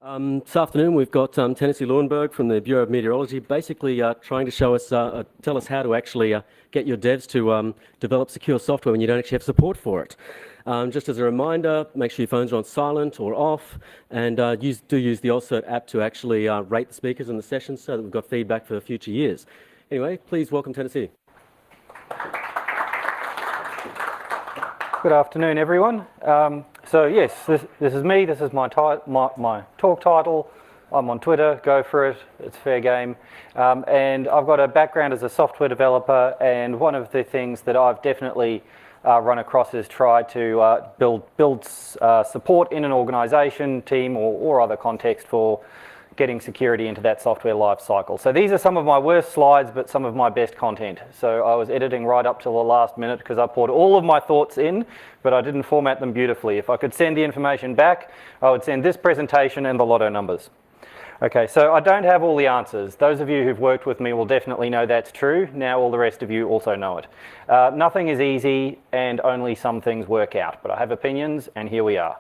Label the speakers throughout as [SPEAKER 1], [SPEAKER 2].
[SPEAKER 1] This afternoon we've got Tennessee Leeuwenburg from the Bureau of Meteorology basically trying to show us, tell us how to actually get your devs to develop secure software when you don't actually have support for it. Just as a reminder, make sure your phones are on silent or off, and use the AusCERT app to actually rate the speakers in the session so that we've got feedback for future years. Anyway, please welcome Tennessee.
[SPEAKER 2] Good afternoon, everyone. So yes, this is me. This is my talk title. I'm on Twitter. Go for it. It's fair game. And I've got a background as a software developer. And one of the things that I've definitely run across is try to build support in an organisation, team, or other context for getting security into that software life cycle. So these are some of my worst slides, but some of my best content. So I was editing right up till the last minute because I poured all of my thoughts in, but I didn't format them beautifully. If I could send the information back, I would send this presentation and the lotto numbers. Okay, so I don't have all the answers. Those of you who've worked with me will definitely know that's true. Now all the rest of you also know it. Nothing is easy and only some things work out, but I have opinions and here we are.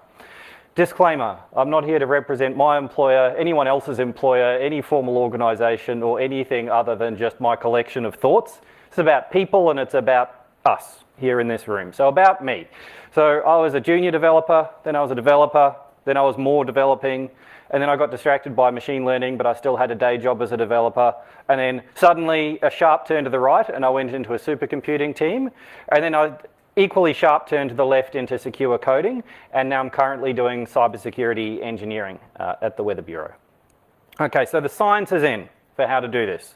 [SPEAKER 2] Disclaimer, I'm not here to represent my employer, anyone else's employer, any formal organisation or anything other than just my collection of thoughts. It's about people and it's about us here in this room. So about me. So I was a junior developer, then I was a developer, then I was more developing, and then I got distracted by machine learning, but I still had a day job as a developer. And then suddenly a sharp turn to the right and I went into a supercomputing team. And then I equally sharp turn to the left into secure coding, and now I'm currently doing cybersecurity engineering at the Weather Bureau. Okay, so the science is in for how to do this.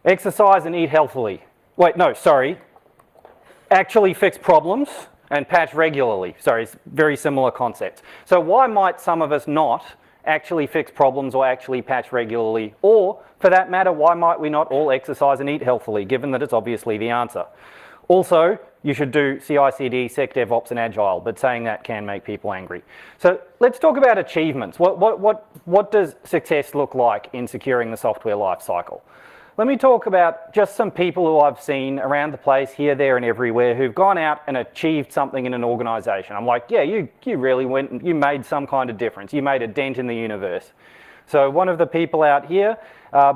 [SPEAKER 2] Exercise and eat healthily. Wait, no, sorry. Actually fix problems and patch regularly. Sorry, it's very similar concepts. So why might some of us not actually fix problems or actually patch regularly? Or, for that matter, why might we not all exercise and eat healthily, given that it's obviously the answer? Also, you should do CI/CD, Sec DevOps, and Agile, but saying that can make people angry. So let's talk about achievements. What does success look like in securing the software lifecycle? Let me talk about just some people who I've seen around the place, here, there, and everywhere, who've gone out and achieved something in an organisation. I'm like, yeah, you really went and you made some kind of difference. You made a dent in the universe. So one of the people out here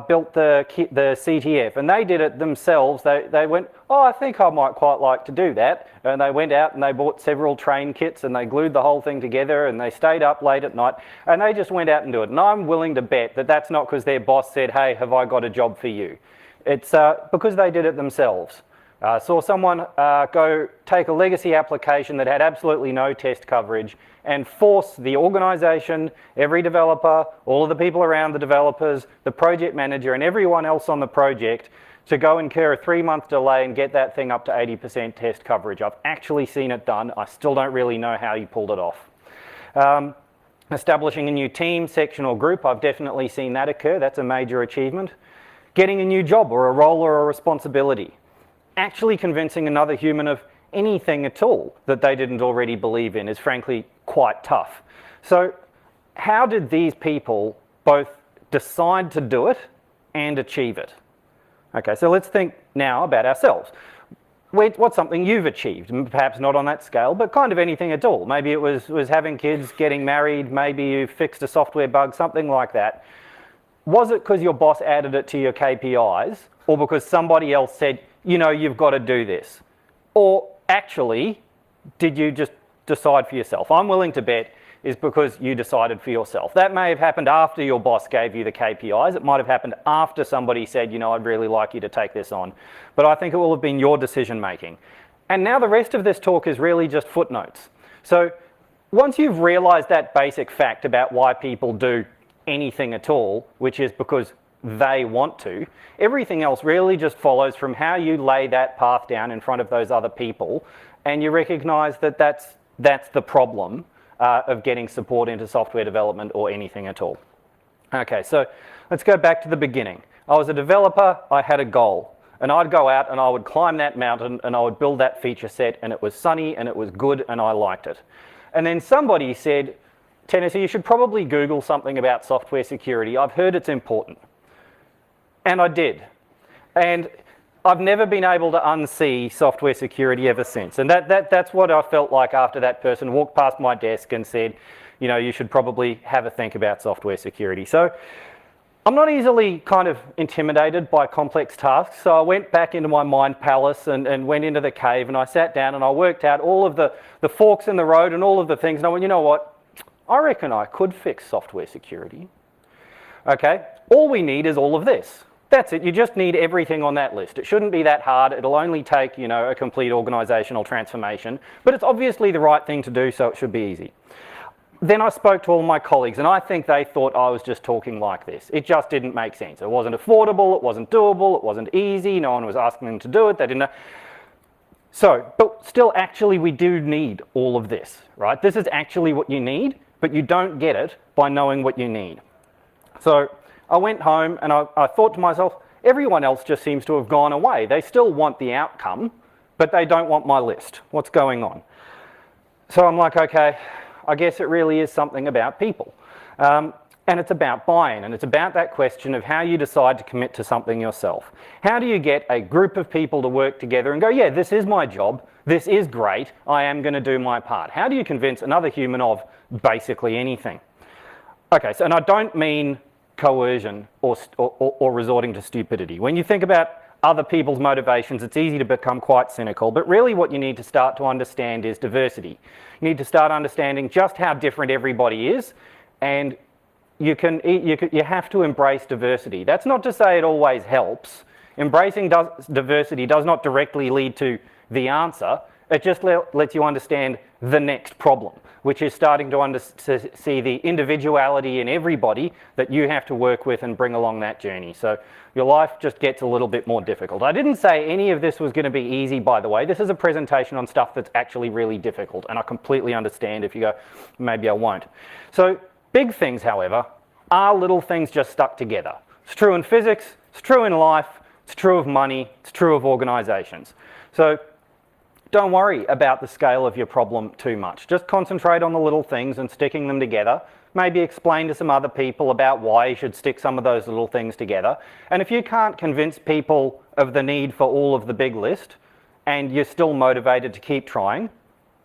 [SPEAKER 2] built the CTF, and they did it themselves. They went, oh, I think I might quite like to do that. And they went out and they bought several train kits and they glued the whole thing together and they stayed up late at night and they just went out and do it. And I'm willing to bet that that's not because their boss said, hey, have I got a job for you? It's because they did it themselves. Saw someone go take a legacy application that had absolutely no test coverage and force the organisation, every developer, all of the people around the developers, the project manager and everyone else on the project to go incur a 3-month delay and get that thing up to 80% test coverage. I've actually seen it done. I still don't really know how he pulled it off. Establishing a new team, section or group, I've definitely seen that occur. That's a major achievement. Getting a new job or a role or a responsibility. Actually convincing another human of anything at all that they didn't already believe in is frankly quite tough. So how did these people both decide to do it and achieve it? Okay, so let's think now about ourselves. What's something you've achieved? Perhaps not on that scale, but kind of anything at all. Maybe it was having kids, getting married, maybe you fixed a software bug, something like that. Was it because your boss added it to your KPIs, or because somebody else said, you know, you've got to do this? Or actually, did you just decide for yourself? I'm willing to bet is because you decided for yourself. That may have happened after your boss gave you the KPIs. It might have happened after somebody said, you know, I'd really like you to take this on. But I think it will have been your decision making. And now the rest of this talk is really just footnotes. So once you've realised that basic fact about why people do anything at all, which is because they want to, everything else really just follows from how you lay that path down in front of those other people, and you recognise that that's the problem of getting support into software development or anything at all. Okay, so let's go back to the beginning. I was a developer, I had a goal, and I'd go out and I would climb that mountain and I would build that feature set, and it was sunny and it was good and I liked it. And then somebody said, Tennessee, you should probably Google something about software security. I've heard it's important. And I did. And I've never been able to unsee software security ever since. And that's what I felt like after that person walked past my desk and said, you know, you should probably have a think about software security. So I'm not easily kind of intimidated by complex tasks, so I went back into my mind palace and went into the cave, and I sat down and I worked out all of the forks in the road and all of the things, and I went, you know what, I reckon I could fix software security. Okay, all we need is all of this. That's it, you just need everything on that list. It shouldn't be that hard, it'll only take, you know, a complete organisational transformation, but it's obviously the right thing to do, so it should be easy. Then I spoke to all my colleagues, and I think they thought I was just talking like this. It just didn't make sense. It wasn't affordable, it wasn't doable, it wasn't easy, no one was asking them to do it, they didn't know. So, but still actually we do need all of this, right? This is actually what you need, but you don't get it by knowing what you need. So I went home and I thought to myself, everyone else just seems to have gone away. They still want the outcome, but they don't want my list. What's going on? So I'm like, okay, I guess it really is something about people. And it's about buy-in, and it's about that question of how you decide to commit to something yourself. How do you get a group of people to work together and go, yeah, this is my job, this is great, I am going to do my part? How do you convince another human of basically anything? Okay, so, and I don't mean coercion or resorting to stupidity. When you think about other people's motivations, it's easy to become quite cynical, but really what you need to start to understand is diversity. You need to start understanding just how different everybody is, and you have to embrace diversity. That's not to say it always helps. Embracing diversity does not directly lead to the answer, it just lets you understand the next problem, which is starting to see the individuality in everybody that you have to work with and bring along that journey. So your life just gets a little bit more difficult. I didn't say any of this was going to be easy, by the way. This is a presentation on stuff that's actually really difficult, and I completely understand if you go, maybe I won't. So big things, however, are little things just stuck together. It's true in physics, it's true in life, it's true of money, it's true of organisations. So don't worry about the scale of your problem too much. Just concentrate on the little things and sticking them together. Maybe explain to some other people about why you should stick some of those little things together. And if you can't convince people of the need for all of the big list, and you're still motivated to keep trying,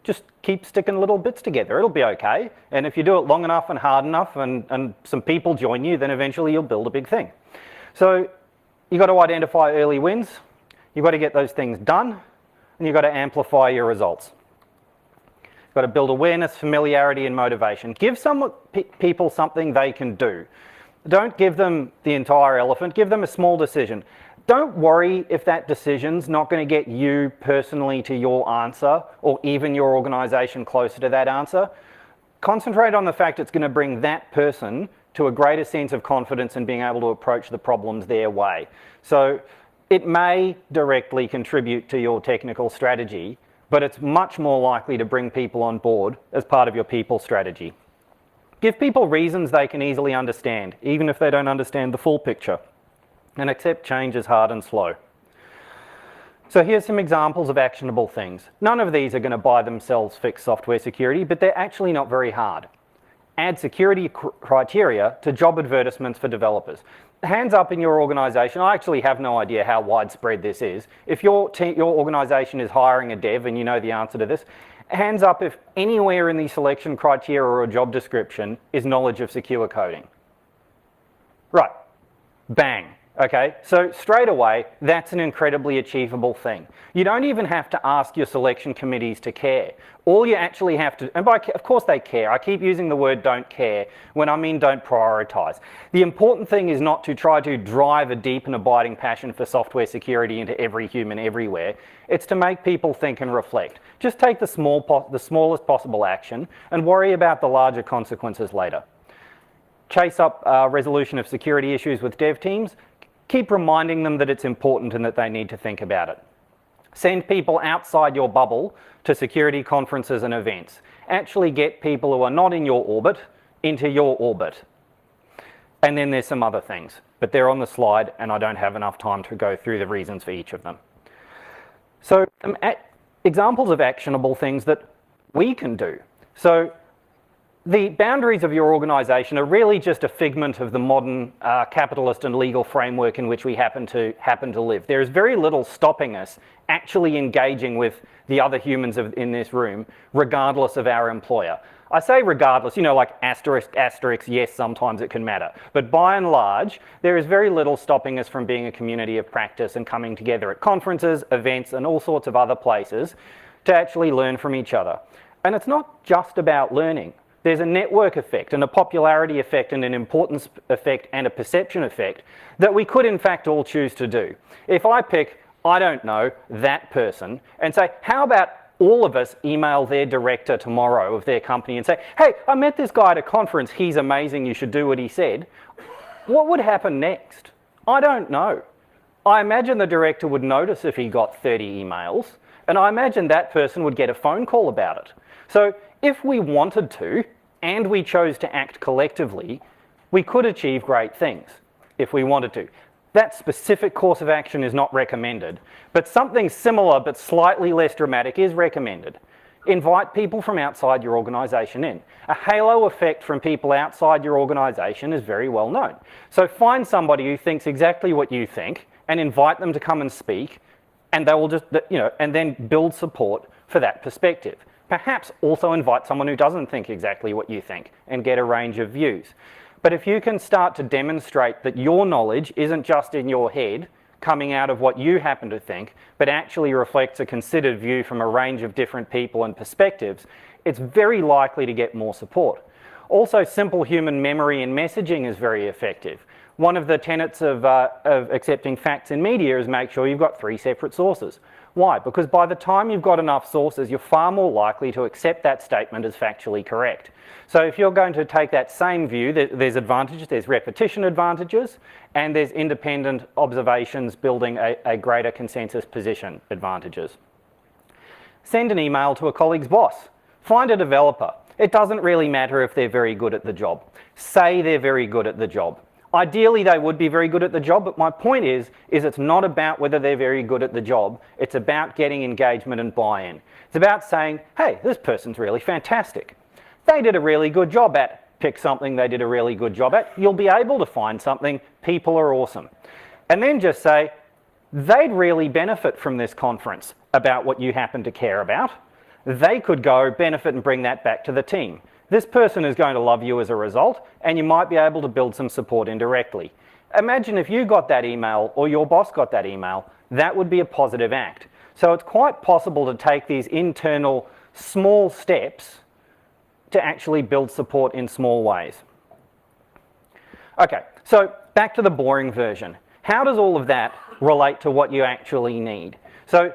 [SPEAKER 2] just keep sticking little bits together. It'll be okay. And if you do it long enough and hard enough and some people join you, then eventually you'll build a big thing. So you've got to identify early wins. You've got to get those things done. And you've got to amplify your results. You've got to build awareness, familiarity, and motivation. Give some people something they can do. Don't give them the entire elephant. Give them a small decision. Don't worry if that decision's not going to get you personally to your answer or even your organisation closer to that answer. Concentrate on the fact it's going to bring that person to a greater sense of confidence in being able to approach the problems their way. So it may directly contribute to your technical strategy, but it's much more likely to bring people on board as part of your people strategy. Give people reasons they can easily understand, even if they don't understand the full picture. And accept change is hard and slow. So here's some examples of actionable things. None of these are going to by themselves fix software security, but they're actually not very hard. Add security criteria to job advertisements for developers. Hands up in your organisation. I actually have no idea how widespread this is. If your organisation is hiring a dev and you know the answer to this, hands up if anywhere in the selection criteria or a job description is knowledge of secure coding. Right, bang. Okay, so straight away, that's an incredibly achievable thing. You don't even have to ask your selection committees to care. All you actually have to, and of course they care. I keep using the word don't care when I mean don't prioritise. The important thing is not to try to drive a deep and abiding passion for software security into every human everywhere. It's to make people think and reflect. Just take the smallest possible action and worry about the larger consequences later. Chase up resolution of security issues with dev teams. Keep reminding them that it's important and that they need to think about it. Send people outside your bubble to security conferences and events. Actually get people who are not in your orbit into your orbit. And then there's some other things, but they're on the slide and I don't have enough time to go through the reasons for each of them. So examples of actionable things that we can do. So the boundaries of your organisation are really just a figment of the modern capitalist and legal framework in which we happen to live. There is very little stopping us actually engaging with the other humans in this room, regardless of our employer. I say regardless, you know, like asterisk, asterisk, yes, sometimes it can matter. But by and large, there is very little stopping us from being a community of practice and coming together at conferences, events, and all sorts of other places to actually learn from each other. And it's not just about learning. There's a network effect and a popularity effect and an importance effect and a perception effect that we could in fact all choose to do. If I pick, I don't know, that person and say, how about all of us email their director tomorrow of their company and say, hey, I met this guy at a conference, he's amazing, you should do what he said. What would happen next? I don't know. I imagine the director would notice if he got 30 emails, and I imagine that person would get a phone call about it. So if we wanted to, and we chose to act collectively, we could achieve great things if we wanted to. That specific course of action is not recommended, but something similar but slightly less dramatic is recommended. Invite people from outside your organisation in. A halo effect from people outside your organisation is very well known. So find somebody who thinks exactly what you think and invite them to come and speak, and they will just, you know, and then build support for that perspective. Perhaps also invite someone who doesn't think exactly what you think and get a range of views. But if you can start to demonstrate that your knowledge isn't just in your head, coming out of what you happen to think, but actually reflects a considered view from a range of different people and perspectives, it's very likely to get more support. Also, simple human memory and messaging is very effective. One of the tenets of accepting facts in media is make sure you've got 3 separate sources. Why? Because by the time you've got enough sources, you're far more likely to accept that statement as factually correct. So if you're going to take that same view, there's advantages, there's repetition advantages, and there's independent observations building a greater consensus position advantages. Send an email to a colleague's boss. Find a developer. It doesn't really matter if they're very good at the job. Say they're very good at the job. Ideally, they would be very good at the job, but my point is it's not about whether they're very good at the job. It's about getting engagement and buy-in. It's about saying, hey, this person's really fantastic. They did a really good job at, pick something they did a really good job at. You'll be able to find something, people are awesome. And then just say, they'd really benefit from this conference about what you happen to care about. They could go benefit and bring that back to the team. This person is going to love you as a result, and you might be able to build some support indirectly. Imagine if you got that email or your boss got that email, that would be a positive act. So it's quite possible to take these internal small steps to actually build support in small ways. Okay, so back to the boring version. How does all of that relate to what you actually need? So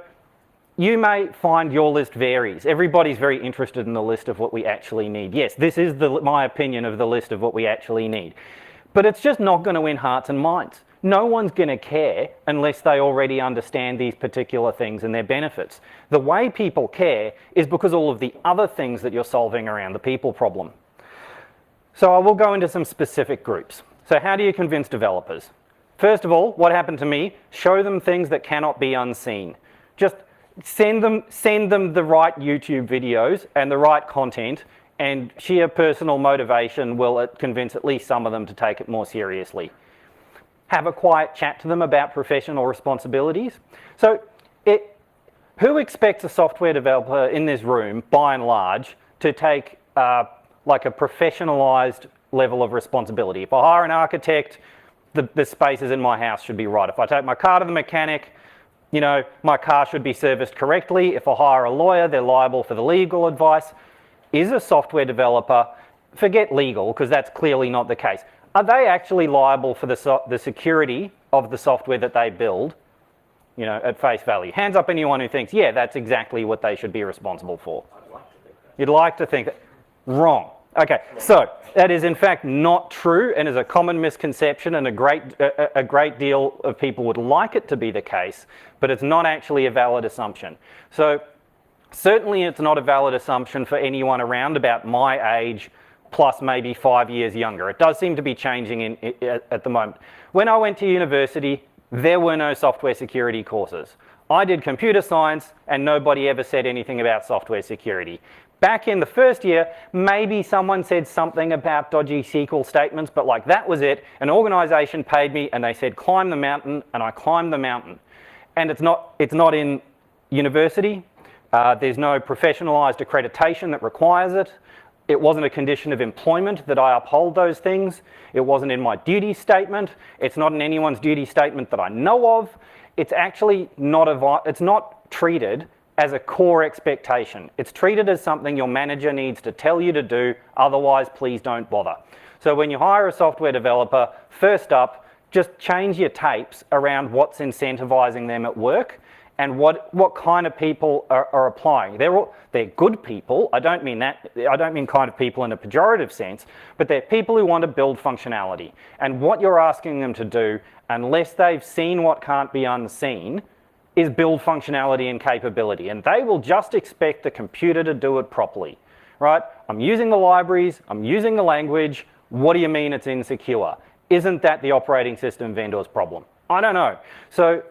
[SPEAKER 2] you may find your list varies. Everybody's very interested in the list of what we actually need. Yes, this is my opinion of the list of what we actually need. But it's just not going to win hearts and minds. No one's going to care unless they already understand these particular things and their benefits. The way people care is because all of the other things that you're solving around the people problem. So I will go into some specific groups. So how do you convince developers? First of all, what happened to me? Show them things that cannot be unseen. Just send them the right YouTube videos and the right content, and sheer personal motivation will convince at least some of them to take it more seriously. Have a quiet chat to them about professional responsibilities. So who expects a software developer in this room, by and large, to take like a professionalized level of responsibility? If I hire an architect, the spaces in my house should be right. If I take my car to the mechanic, you know, my car should be serviced correctly. If I hire a lawyer, they're liable for the legal advice. Is a software developer, forget legal, because that's clearly not the case. Are they actually liable for the security of the software that they build, you know, at face value? Hands up anyone who thinks, yeah, that's exactly what they should be responsible for. You'd like to think that. Wrong. Okay, so that is in fact not true and is a common misconception, and a great deal of people would like it to be the case, but it's not actually a valid assumption. So certainly it's not a valid assumption for anyone around about my age, plus maybe 5 years younger. It does seem to be changing at the moment. When I went to university, there were no software security courses. I did computer science and nobody ever said anything about software security. Back in the first year, maybe someone said something about dodgy SQL statements, but like that was it. An organization paid me and they said, climb the mountain, and I climbed the mountain. And it's not in university. There's no professionalized accreditation that requires it. It wasn't a condition of employment that I uphold those things. It wasn't in my duty statement. It's not in anyone's duty statement that I know of. It's actually it's not treated as a core expectation. It's treated as something your manager needs to tell you to do, otherwise please don't bother. So when you hire a software developer, first up, just change your tapes around what's incentivizing them at work and what kind of people are applying. They're good people. I don't mean kind of people in a pejorative sense, but they're people who want to build functionality. And what you're asking them to do, unless they've seen what can't be unseen, is build functionality and capability. And they will just expect the computer to do it properly, right? I'm using the libraries, I'm using the language. What do you mean it's insecure? Isn't that the operating system vendor's problem? I don't know. So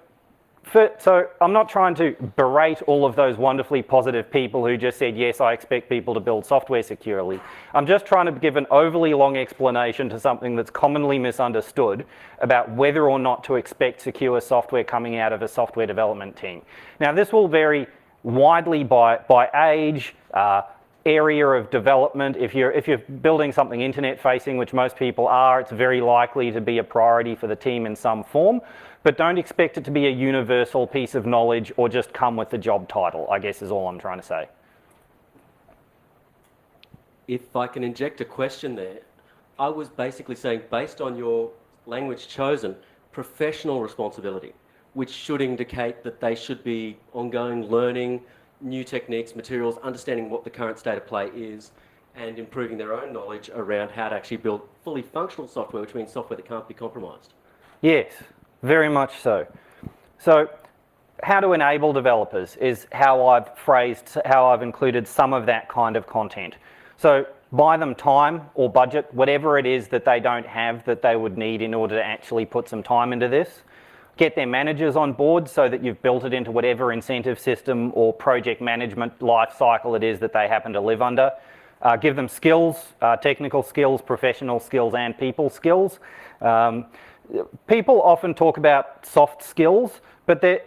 [SPEAKER 2] I'm not trying to berate all of those wonderfully positive people who just said, yes, I expect people to build software securely. I'm just trying to give an overly long explanation to something that's commonly misunderstood about whether or not to expect secure software coming out of a software development team. Now, this will vary widely by age, area of development. If you're building something internet facing, which most people are, it's very likely to be a priority for the team in some form, but don't expect it to be a universal piece of knowledge or just come with the job title, I guess is all I'm trying to say.
[SPEAKER 1] If I can inject a question there, I was basically saying, based on your language chosen, professional responsibility, which should indicate that they should be ongoing learning new techniques, materials, understanding what the current state of play is, and improving their own knowledge around how to actually build fully functional software, which means software that can't be compromised.
[SPEAKER 2] Yes, very much so. So how to enable developers is how I've included some of that kind of content. So buy them time or budget, whatever it is that they don't have that they would need in order to actually put some time into this. Get their managers on board so that you've built it into whatever incentive system or project management life cycle it is that they happen to live under. Give them skills, technical skills, professional skills, and people skills. People often talk about soft skills, but A,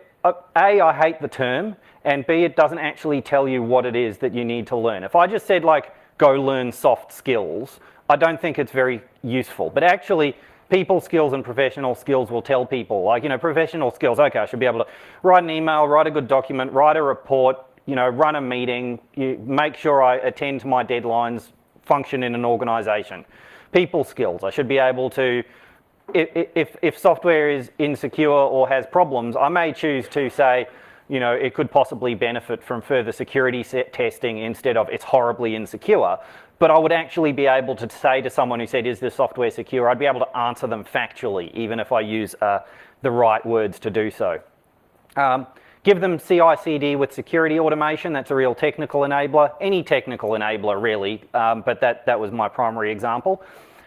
[SPEAKER 2] I hate the term, and B, it doesn't actually tell you what it is that you need to learn. If I just said, like, go learn soft skills, I don't think it's very useful. But actually, people skills and professional skills will tell people, like, professional skills, okay, I should be able to write an email, write a good document, write a report, run a meeting, make sure I attend to my deadlines, function in an organization. People skills, I should be able to, if software is insecure or has problems, I may choose to say, it could possibly benefit from further security testing instead of it's horribly insecure. But I would actually be able to say to someone who said, is this software secure? I'd be able to answer them factually, even if I use the right words to do so. Give them CI/CD with security automation. That's a real technical enabler. Any technical enabler, really, but that was my primary example.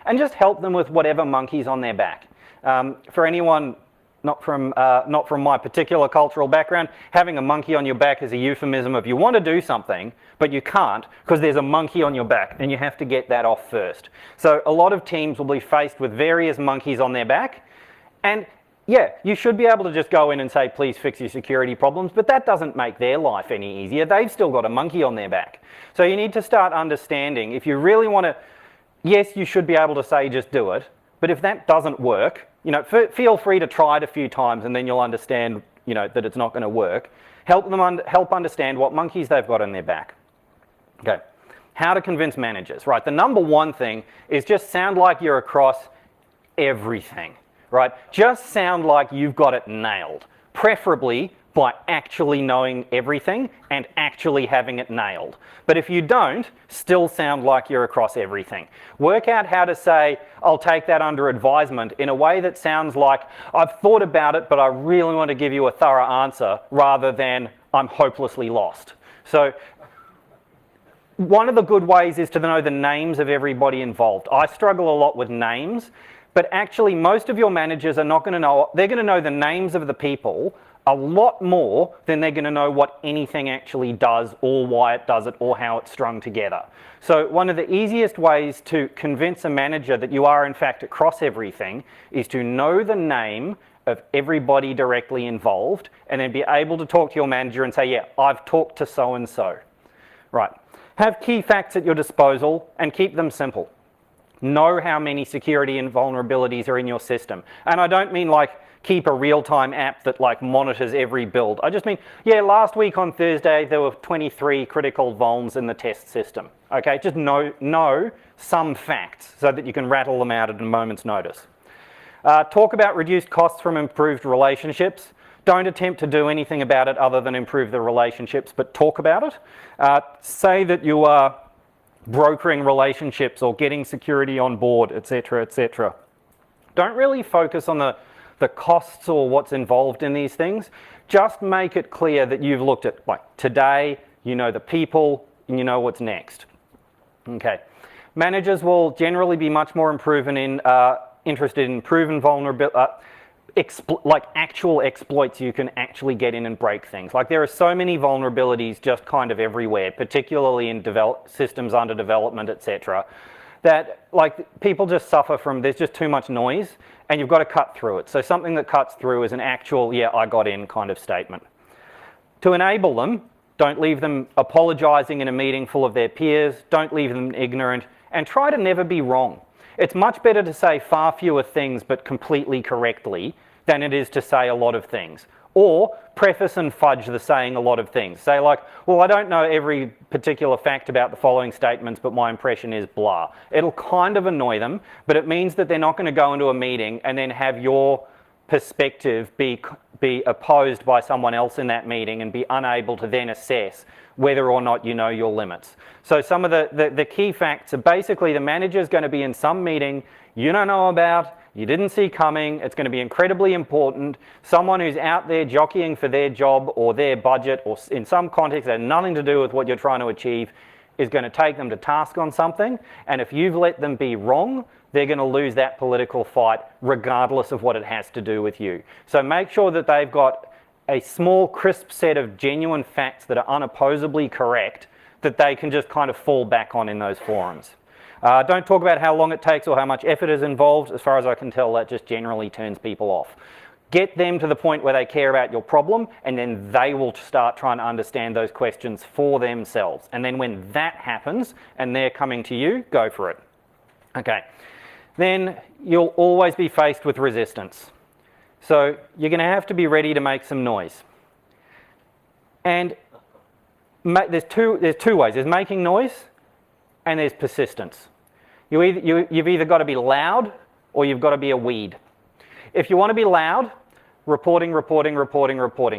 [SPEAKER 2] And just help them with whatever monkey's on their back. For anyone not from my particular cultural background, having a monkey on your back is a euphemism of you want to do something, but you can't because there's a monkey on your back and you have to get that off first. So a lot of teams will be faced with various monkeys on their back, and yeah, you should be able to just go in and say, please fix your security problems, but that doesn't make their life any easier. They've still got a monkey on their back. So you need to start understanding, if you really want to, yes, you should be able to say, just do it, but if that doesn't work, feel free to try it a few times and then you'll understand, that it's not going to work. Help them help understand what monkeys they've got on their back. Okay, how to convince managers, right? The number one thing is just sound like you're across everything, right? Just sound like you've got it nailed, preferably by actually knowing everything and actually having it nailed. But if you don't, still sound like you're across everything. Work out how to say, I'll take that under advisement in a way that sounds like, I've thought about it, but I really want to give you a thorough answer, rather than I'm hopelessly lost. So one of the good ways is to know the names of everybody involved. I struggle a lot with names, but actually most of your managers are not going to know, they're going to know the names of the people a lot more than they're going to know what anything actually does, or why it does it, or how it's strung together. So one of the easiest ways to convince a manager that you are in fact across everything is to know the name of everybody directly involved, and then be able to talk to your manager and say, yeah, I've talked to so-and-so. Right. Have key facts at your disposal and keep them simple. Know how many security and vulnerabilities are in your system. And I don't mean like keep a real-time app that like monitors every build. I just mean, yeah, last week on Thursday, there were 23 critical vulns in the test system. Okay, just know some facts so that you can rattle them out at a moment's notice. Talk about reduced costs from improved relationships. Don't attempt to do anything about it other than improve the relationships, but talk about it. Say that you are brokering relationships or getting security on board, etc., etc. Don't really focus on the costs or what's involved in these things. Just make it clear that you've looked at, like, today, you know the people, and you know what's next. Okay. Managers will generally be much more interested in proven vulnerability, like actual exploits you can actually get in and break things. Like there are so many vulnerabilities just kind of everywhere, particularly in systems under development, etc., that like people just suffer from, there's just too much noise and you've got to cut through it. So something that cuts through is an actual, yeah, I got in kind of statement. To enable them, don't leave them apologizing in a meeting full of their peers, don't leave them ignorant, and try to never be wrong. It's much better to say far fewer things but completely correctly than it is to say a lot of things. Or preface and fudge the saying a lot of things. Say like, well, I don't know every particular fact about the following statements, but my impression is blah. It'll kind of annoy them, but it means that they're not going to go into a meeting and then have your perspective be opposed by someone else in that meeting and be unable to then assess whether or not you know your limits. So some of the key facts are basically the manager's going to be in some meeting you don't know about, you didn't see coming, it's going to be incredibly important. Someone who's out there jockeying for their job or their budget, or in some context that has nothing to do with what you're trying to achieve, is going to take them to task on something. And if you've let them be wrong, they're going to lose that political fight regardless of what it has to do with you. So make sure that they've got a small, crisp set of genuine facts that are unopposably correct that they can just kind of fall back on in those forums. Don't talk about how long it takes or how much effort is involved. As far as I can tell, that just generally turns people off. Get them to the point where they care about your problem, and then they will start trying to understand those questions for themselves. And then when that happens and they're coming to you, go for it. Okay. Then you'll always be faced with resistance. So you're going to have to be ready to make some noise. And there's two ways. There's making noise and there's persistence. You've either got to be loud or you've got to be a weed. If you want to be loud, reporting.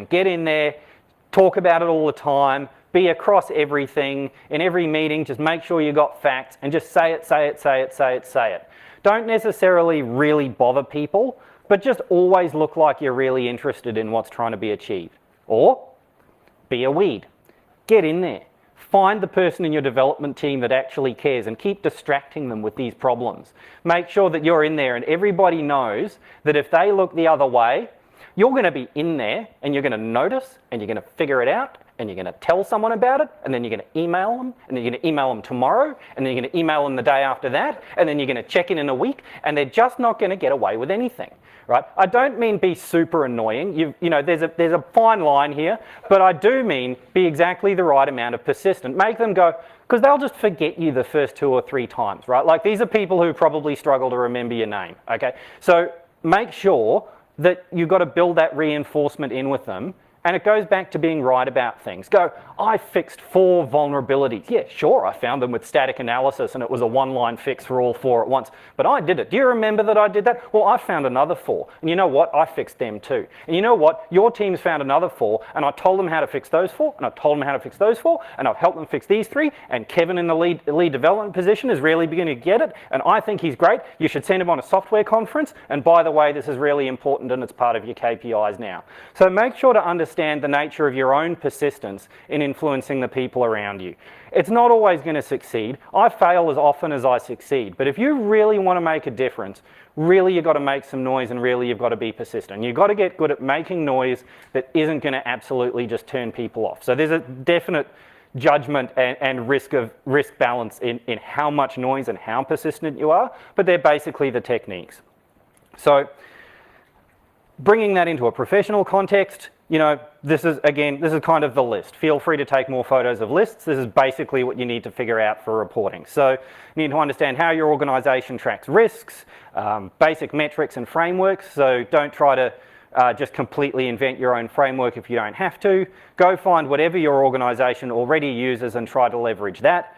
[SPEAKER 2] Get in there, talk about it all the time, be across everything. In every meeting, just make sure you got facts and just say it. Don't necessarily really bother people, but just always look like you're really interested in what's trying to be achieved. Or be a weed. Get in there. Find the person in your development team that actually cares and keep distracting them with these problems. Make sure that you're in there and everybody knows that if they look the other way, you're going to be in there and you're going to notice and you're going to figure it out and you're going to tell someone about it and then you're going to email them and then you're going to email them tomorrow and then you're going to email them the day after that and then you're going to check in a week and they're just not going to get away with anything. Right? I don't mean be super annoying. You know, there's a fine line here, but I do mean be exactly the right amount of persistent. Make them go, because they'll just forget you the first 2 or 3 times, right? Like these are people who probably struggle to remember your name, okay? So make sure that you've got to build that reinforcement in with them. And it goes back to being right about things. Go, I fixed 4 vulnerabilities. Yeah, sure, I found them with static analysis and it was a one-line fix for all 4 at once. But I did it. Do you remember that I did that? Well, I found another 4. And you know what? I fixed them too. And you know what? Your team's found another 4 and I told them how to fix those 4 and I told them how to fix those 4 and I've helped them fix these 3 and Kevin in the lead development position is really beginning to get it and I think he's great. You should send him on a software conference. And by the way, this is really important and it's part of your KPIs now. So make sure to understand the nature of your own persistence in influencing the people around you. It's not always going to succeed. I fail as often as I succeed. But if you really want to make a difference, really you've got to make some noise and really you've got to be persistent. You've got to get good at making noise that isn't going to absolutely just turn people off. So there's a definite judgment and risk balance in how much noise and how persistent you are, but they're basically the techniques. So bringing that into a professional context, you know, this is kind of the list. Feel free to take more photos of lists. This is basically what you need to figure out for reporting. So you need to understand how your organisation tracks risks, basic metrics and frameworks. So don't try to just completely invent your own framework if you don't have to. Go find whatever your organisation already uses and try to leverage that.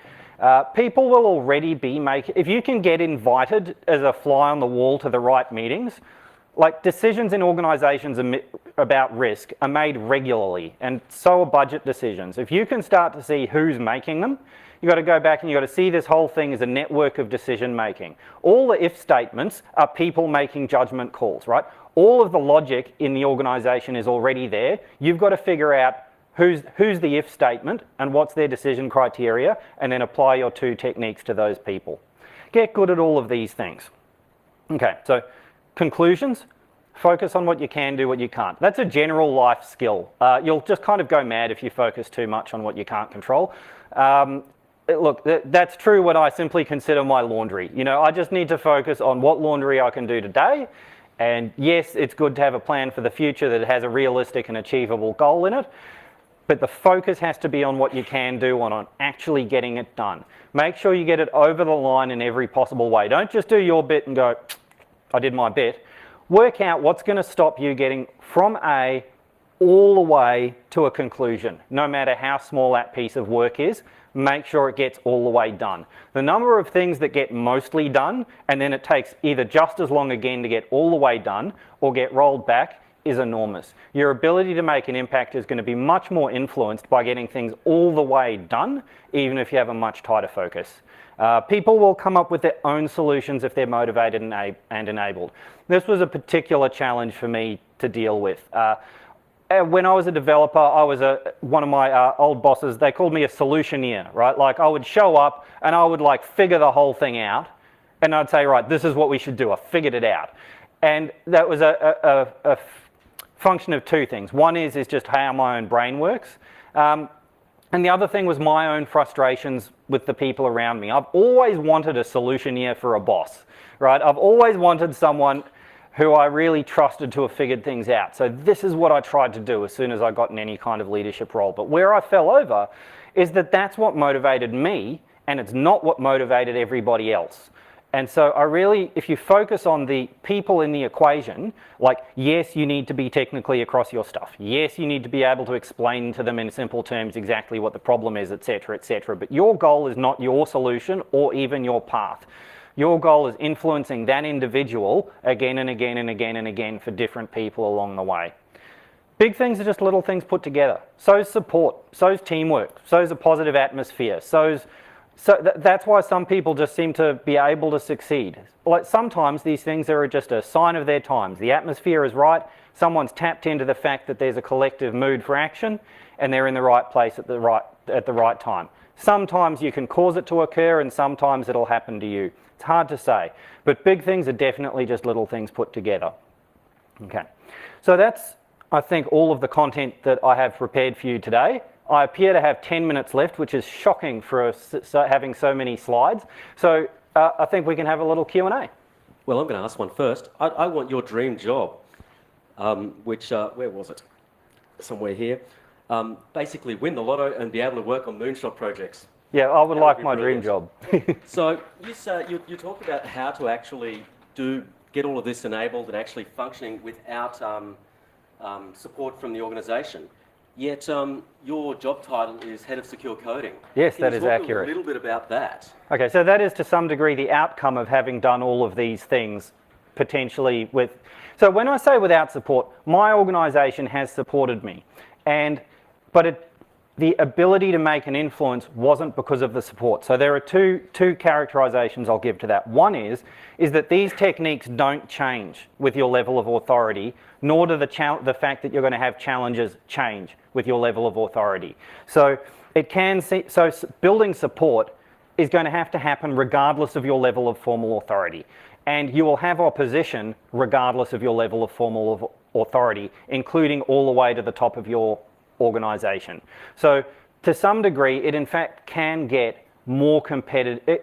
[SPEAKER 2] People will already be making, if you can get invited as a fly on the wall to the right meetings, like decisions in organisations about risk are made regularly, and so are budget decisions. If you can start to see who's making them, you've got to go back and you've got to see this whole thing as a network of decision making. All the if statements are people making judgment calls, right? All of the logic in the organisation is already there. You've got to figure out who's the if statement and what's their decision criteria, and then apply your 2 techniques to those people. Get good at all of these things. Okay, so conclusions, focus on what you can do, what you can't. That's a general life skill. You'll just kind of go mad if you focus too much on what you can't control. Look, that's true when I simply consider my laundry. You know, I just need to focus on what laundry I can do today. And yes, it's good to have a plan for the future that has a realistic and achievable goal in it. But the focus has to be on what you can do, on actually getting it done. Make sure you get it over the line in every possible way. Don't just do your bit and go, I did my bit. Work out what's going to stop you getting from A all the way to a conclusion. No matter how small that piece of work is, make sure it gets all the way done. The number of things that get mostly done and then it takes either just as long again to get all the way done or get rolled back is enormous. Your ability to make an impact is going to be much more influenced by getting things all the way done, even if you have a much tighter focus. People will come up with their own solutions if they're motivated and enabled. This was a particular challenge for me to deal with. When I was a developer, I was one of my old bosses, they called me a solutioneer, right? Like I would show up and I would like figure the whole thing out and I'd say, right, this is what we should do. I figured it out. And that was a function of 2 things. One is just how my own brain works. And the other thing was my own frustrations with the people around me. I've always wanted a solutioneer for a boss, right? I've always wanted someone who I really trusted to have figured things out. So this is what I tried to do as soon as I got in any kind of leadership role. But where I fell over is that that's what motivated me, and it's not what motivated everybody else. And so if you focus on the people in the equation, like yes, you need to be technically across your stuff. Yes, you need to be able to explain to them in simple terms exactly what the problem is, etc., etc. But your goal is not your solution or even your path. Your goal is influencing that individual again and again and again and again for different people along the way. Big things are just little things put together. So's support, so's teamwork, so's a positive atmosphere, that's why some people just seem to be able to succeed. Like sometimes these things are just a sign of their times. The atmosphere is right, someone's tapped into the fact that there's a collective mood for action and they're in the right place at the right time. Sometimes you can cause it to occur and sometimes it'll happen to you. It's hard to say, but big things are definitely just little things put together. Okay, so that's, I think, all of the content that I have prepared for you today. I appear to have 10 minutes left, which is shocking for having so many slides. So I think we can have a little Q&A.
[SPEAKER 1] Well, I'm going to ask one first. I want your dream job, which, where was it? Somewhere here. Basically win the lotto and be able to work on moonshot projects.
[SPEAKER 2] Yeah, I would like my dream job.
[SPEAKER 1] So you talked about how to actually get all of this enabled and actually functioning without support from the organisation. Yet your job title is Head of Secure Coding.
[SPEAKER 2] Yes, that is accurate.
[SPEAKER 1] Can you talk a little bit about that?
[SPEAKER 2] Okay, so that is to some degree the outcome of having done all of these things potentially with... So when I say without support, my organisation has supported me. But the ability to make an influence wasn't because of the support. So there are two characterizations I'll give to that. One is that these techniques don't change with your level of authority, nor do the fact that you're going to have challenges change with your level of authority. So building support is going to have to happen regardless of your level of formal authority. And you will have opposition regardless of your level of formal authority, including all the way to the top of your organisation. So to some degree, it in fact can get more competitive.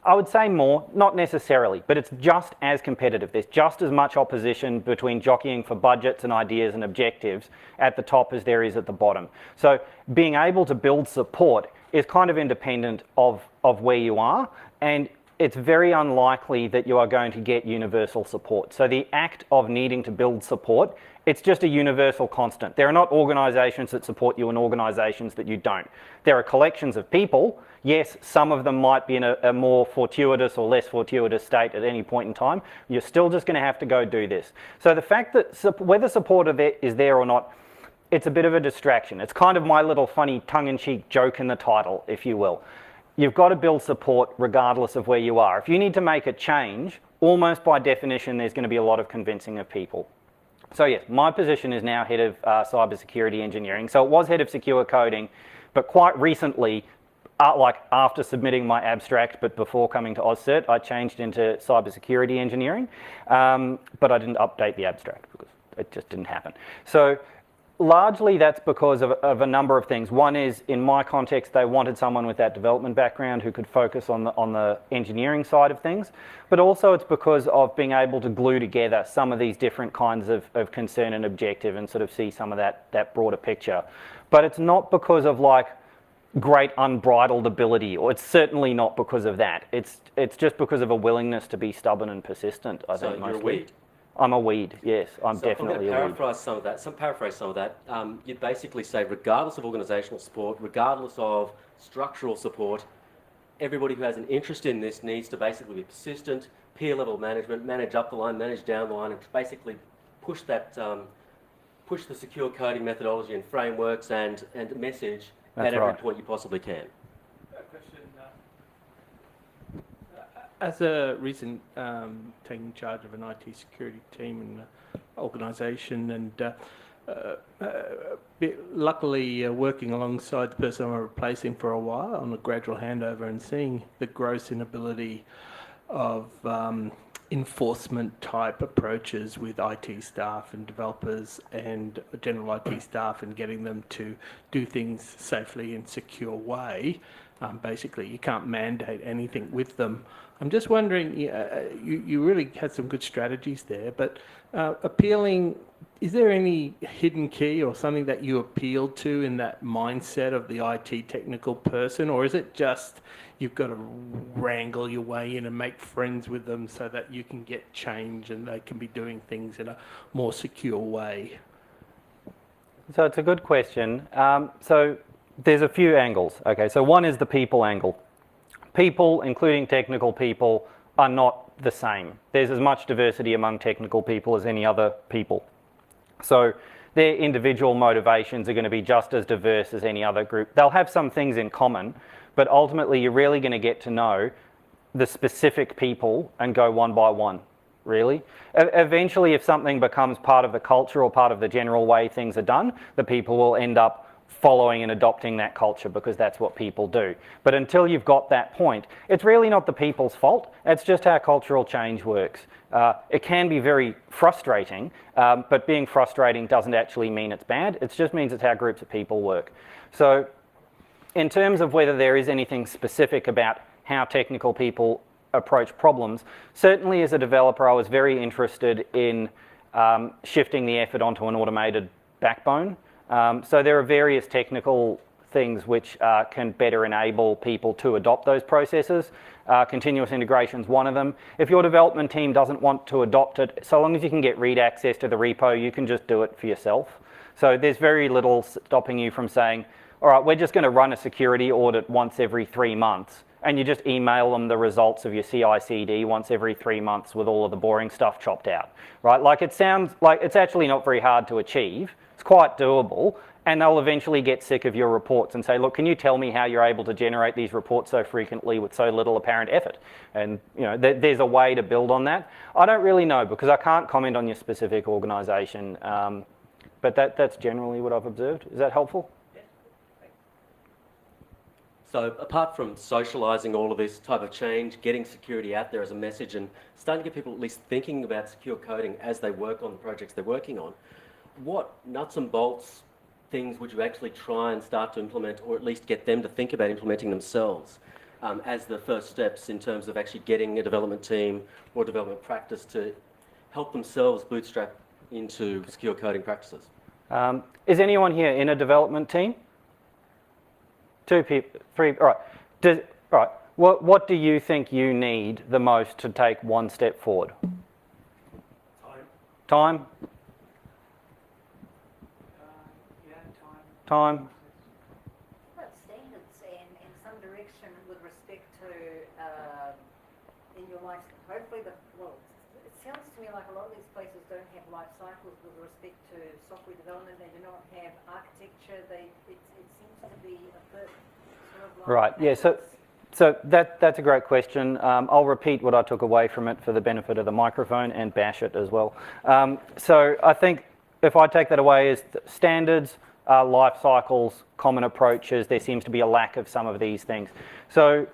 [SPEAKER 2] I would say more, not necessarily, but it's just as competitive. There's just as much opposition between jockeying for budgets and ideas and objectives at the top as there is at the bottom. So being able to build support is kind of independent of where you are, and it's very unlikely that you are going to get universal support. So the act of needing to build support, it's just a universal constant. There are not organisations that support you and organisations that you don't. There are collections of people. Yes, some of them might be in a more fortuitous or less fortuitous state at any point in time. You're still just going to have to go do this. So the fact that whether support is there or not, it's a bit of a distraction. It's kind of my little funny tongue-in-cheek joke in the title, if you will. You've got to build support regardless of where you are. If you need to make a change, almost by definition, there's going to be a lot of convincing of people. So yes, my position is now head of cybersecurity engineering. So it was head of secure coding, but quite recently, like after submitting my abstract, but before coming to AusCERT, I changed into cybersecurity engineering, but I didn't update the abstract because it just didn't happen. So largely that's because of a number of things. One is, in my context, they wanted someone with that development background who could focus on the engineering side of things, but also it's because of being able to glue together some of these different kinds of concern and objective and sort of see some of that broader picture. But it's not because of like great unbridled ability, or it's certainly not because of that. It's just because of a willingness to be stubborn and persistent, I think, mostly.
[SPEAKER 1] You're a weed?
[SPEAKER 2] I'm a weed, yes. I'm definitely a weed.
[SPEAKER 1] I'm going to paraphrase some of that. You'd basically say, regardless of organisational support, regardless of structural support, everybody who has an interest in this needs to basically be persistent, peer-level management, manage up the line, manage down the line, and basically push that, push the secure coding methodology and frameworks and message at every point you possibly can.
[SPEAKER 3] As a recent taking charge of an IT security team in an organisation, and luckily working alongside the person I'm replacing for a while on a gradual handover, and seeing the gross inability of enforcement type approaches with IT staff and developers and general IT staff, and getting them to do things safely and secure way. Basically, you can't mandate anything with them. I'm just wondering, you really had some good strategies there, but is there any hidden key or something that you appealed to in that mindset of the IT technical person, or is it just you've got to wrangle your way in and make friends with them so that you can get change and they can be doing things in a more secure way?
[SPEAKER 2] So it's a good question. So there's a few angles. Okay, so one is the people angle. People, including technical people, are not the same. There's as much diversity among technical people as any other people. So their individual motivations are going to be just as diverse as any other group. They'll have some things in common, but ultimately you're really going to get to know the specific people and go one by one, really. Eventually, if something becomes part of the culture or part of the general way things are done, the people will end up following and adopting that culture because that's what people do. But until you've got that point, it's really not the people's fault. It's just how cultural change works. It can be very frustrating, but being frustrating doesn't actually mean it's bad. It just means it's how groups of people work. So in terms of whether there is anything specific about how technical people approach problems, certainly as a developer, I was very interested in shifting the effort onto an automated backbone. So there are various technical things which can better enable people to adopt those processes. Continuous integration is one of them. If your development team doesn't want to adopt it, so long as you can get read access to the repo, you can just do it for yourself. So there's very little stopping you from saying, all right, we're just going to run a security audit once every 3 months, and you just email them the results of your CI/CD once every 3 months with all of the boring stuff chopped out, right? Like, it sounds like it's actually not very hard to achieve. It's quite doable, and they'll eventually get sick of your reports and say, look, can you tell me how you're able to generate these reports so frequently with so little apparent effort? And there's a way to build on that. I don't really know because I can't comment on your specific organisation, but that's generally what I've observed. Is that helpful?
[SPEAKER 1] So apart from socialising all of this type of change, getting security out there as a message and starting to get people at least thinking about secure coding as they work on the projects they're working on, what nuts and bolts things would you actually try and start to implement, or at least get them to think about implementing themselves? as the first steps in terms of actually getting a development team or development practice to help themselves bootstrap into secure coding practices.
[SPEAKER 2] Is anyone here in a development team? 2 people, 3, all right. All right. What do you think you need the most to take one step forward? Time? Time?
[SPEAKER 4] Well, standards and some direction with respect to in your life. Hopefully, it sounds to me like a lot of these places don't have life cycles with respect to software development. They do not have architecture. It seems to be a bit sort of like
[SPEAKER 2] Right. Yeah. So that's a great question. I'll repeat what I took away from it for the benefit of the microphone and bash it as well. So I think if I take that away is standards, life cycles, common approaches, there seems to be a lack of some of these things. So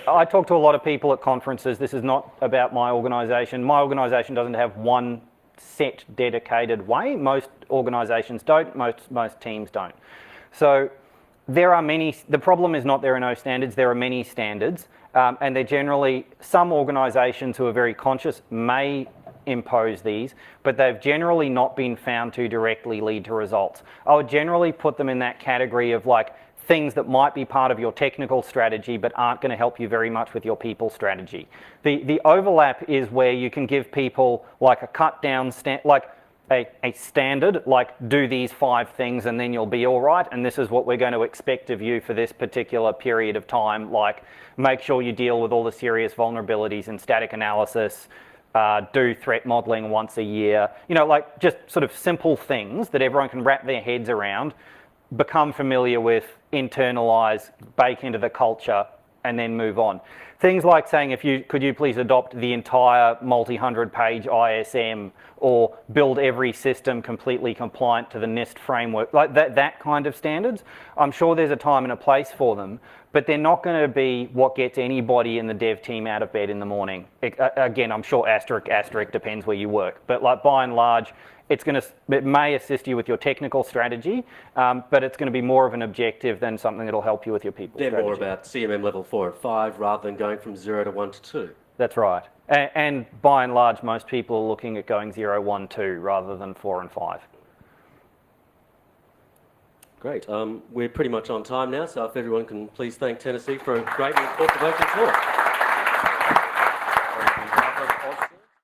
[SPEAKER 2] I talk to a lot of people at conferences. This is not about my organisation. My organisation doesn't have one set dedicated way. Most organisations don't, most teams don't. So there are many, the problem is not there are no standards, there are many standards, and they're generally, some organisations who are very conscious may impose these, but they've generally not been found to directly lead to results. I would generally put them in that category of like things that might be part of your technical strategy but aren't going to help you very much with your people strategy. The overlap is where you can give people like a cut down, like a standard, like do these 5 things and then you'll be all right, and this is what we're going to expect of you for this particular period of time, like make sure you deal with all the serious vulnerabilities in static analysis, do threat modeling once a year, you know, like just sort of simple things that everyone can wrap their heads around, become familiar with, internalize, bake into the culture, and then move on. Things like saying, could you please adopt the entire multi-100-page ISM, or build every system completely compliant to the NIST framework, like that kind of standards. I'm sure there's a time and a place for them, but they're not going to be what gets anybody in the dev team out of bed in the morning. Again, I'm sure asterisk depends where you work, but like by and large, it may assist you with your technical strategy, but it's going to be more of an objective than something that'll help you with your people strategy.
[SPEAKER 1] They're more about CMM level 4 and 5 rather than going from 0 to 1 to 2.
[SPEAKER 2] That's right. And by and large, most people are looking at going 0, 1, 2 rather than 4 and 5.
[SPEAKER 1] Great. We're pretty much on time now, so if everyone can please thank Tennessee for a great and thought-provoking talk.